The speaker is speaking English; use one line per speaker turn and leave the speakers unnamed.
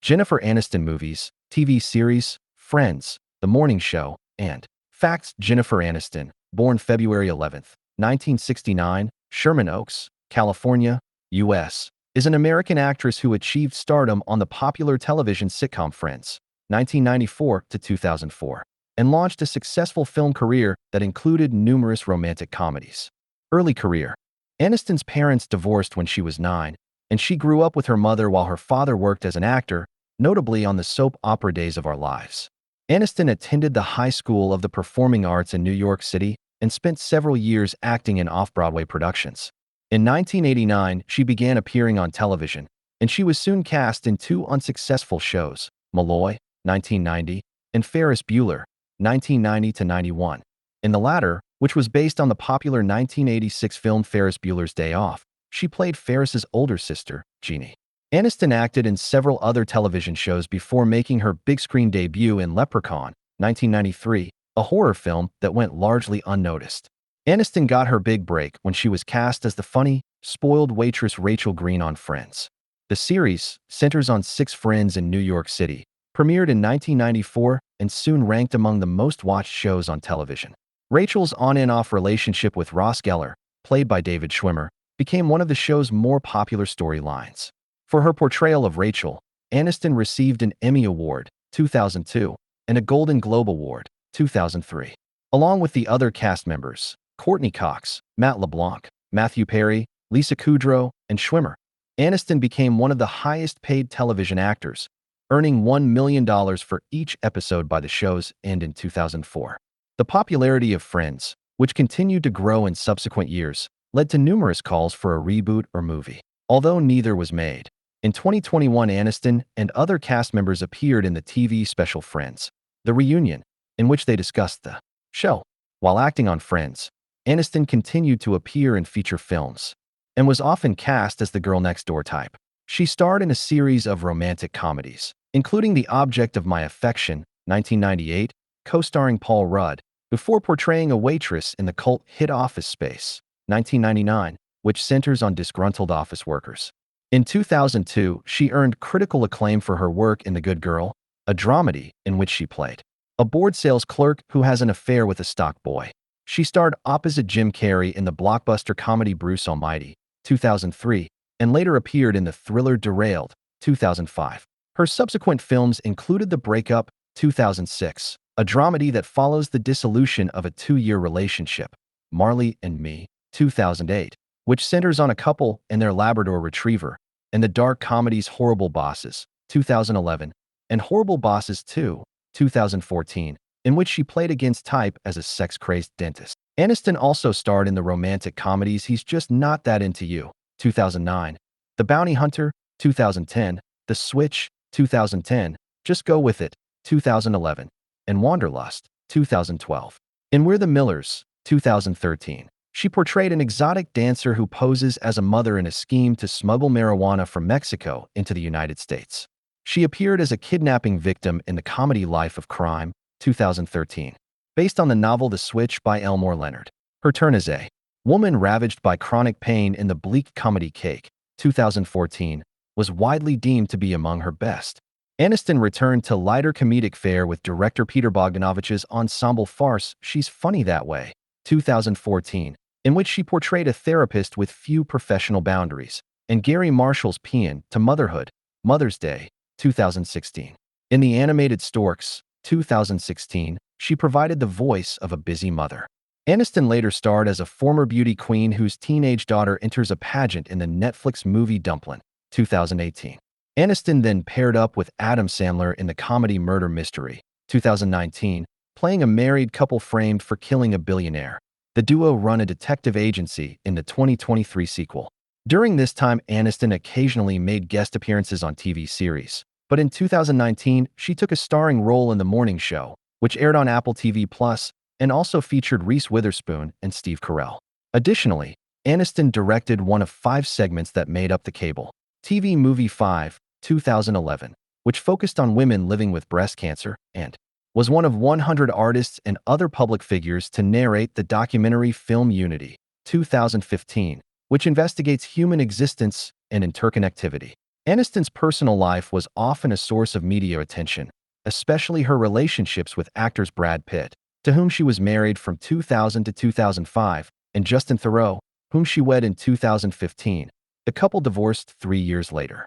Jennifer Aniston movies, TV series, Friends, The Morning Show, and Facts. Jennifer Aniston, born February 11, 1969, Sherman Oaks, California, U.S., is an American actress who achieved stardom on the popular television sitcom Friends, 1994 to 2004, and launched a successful film career that included numerous romantic comedies. Early career. Aniston's parents divorced when she was 9, and she grew up with her mother while her father worked as an actor, notably on the soap opera Days of Our Lives. Aniston attended the High School of the Performing Arts in New York City and spent several years acting in off-Broadway productions. In 1989, she began appearing on television, and she was soon cast in two unsuccessful shows, Molloy, 1990, and Ferris Bueller, 1990-91. In the latter, which was based on the popular 1986 film Ferris Bueller's Day Off, she played Ferris's older sister, Jeannie. Aniston acted in several other television shows before making her big-screen debut in Leprechaun, 1993, a horror film that went largely unnoticed. Aniston got her big break when she was cast as the funny, spoiled waitress Rachel Green on Friends. The series centers on 6 friends in New York City, premiered in 1994, and soon ranked among the most-watched shows on television. Rachel's on-and-off relationship with Ross Geller, played by David Schwimmer, became one of the show's more popular storylines. For her portrayal of Rachel, Aniston received an Emmy Award, 2002, and a Golden Globe Award, 2003. Along with the other cast members, Courtney Cox, Matt LeBlanc, Matthew Perry, Lisa Kudrow, and Schwimmer, Aniston became one of the highest-paid television actors, earning $1 million for each episode by the show's end in 2004. The popularity of Friends, which continued to grow in subsequent years, led to numerous calls for a reboot or movie, although neither was made. In 2021, Aniston and other cast members appeared in the TV special Friends, The Reunion, in which they discussed the show. While acting on Friends, Aniston continued to appear in feature films and was often cast as the girl next door type. She starred in a series of romantic comedies, including The Object of My Affection, 1998, co-starring Paul Rudd, before portraying a waitress in the cult hit Office Space, 1999, which centers on disgruntled office workers. In 2002, she earned critical acclaim for her work in The Good Girl, a dramedy in which she played a board sales clerk who has an affair with a stock boy. She starred opposite Jim Carrey in the blockbuster comedy Bruce Almighty, 2003, and later appeared in the thriller Derailed, 2005. Her subsequent films included The Breakup, 2006, a dramedy that follows the dissolution of a 2-year relationship, Marley and Me, 2008, which centers on a couple and their Labrador retriever, and the dark comedies Horrible Bosses, 2011, and Horrible Bosses 2, 2014, in which she played against type as a sex-crazed dentist. Aniston also starred in the romantic comedies He's Just Not That Into You, 2009, The Bounty Hunter, 2010, The Switch, 2010, Just Go With It, 2011, and Wanderlust, 2012. In We're the Millers, 2013, she portrayed an exotic dancer who poses as a mother in a scheme to smuggle marijuana from Mexico into the United States. She appeared as a kidnapping victim in the comedy Life of Crime, 2013, based on the novel The Switch by Elmore Leonard. Her turn as a woman ravaged by chronic pain in the bleak comedy Cake, 2014, was widely deemed to be among her best. Aniston returned to lighter comedic fare with director Peter Bogdanovich's ensemble farce She's Funny That Way, 2014, in which she portrayed a therapist with few professional boundaries, and Gary Marshall's Paean to Motherhood, Mother's Day, 2016. In the animated Storks, 2016, she provided the voice of a busy mother. Aniston later starred as a former beauty queen whose teenage daughter enters a pageant in the Netflix movie Dumplin', 2018. Aniston then paired up with Adam Sandler in the comedy Murder Mystery, 2019, playing a married couple framed for killing a billionaire. The duo run a detective agency in the 2023 sequel. During this time, Aniston occasionally made guest appearances on TV series, but in 2019, she took a starring role in The Morning Show, which aired on Apple TV+, and also featured Reese Witherspoon and Steve Carell. Additionally, Aniston directed one of 5 segments that made up the cable TV movie 5, 2011, which focused on women living with breast cancer, and was one of 100 artists and other public figures to narrate the documentary film Unity, 2015, which investigates human existence and interconnectivity. Aniston's personal life was often a source of media attention, especially her relationships with actors Brad Pitt, to whom she was married from 2000 to 2005, and Justin Theroux, whom she wed in 2015. The couple divorced 3 years later.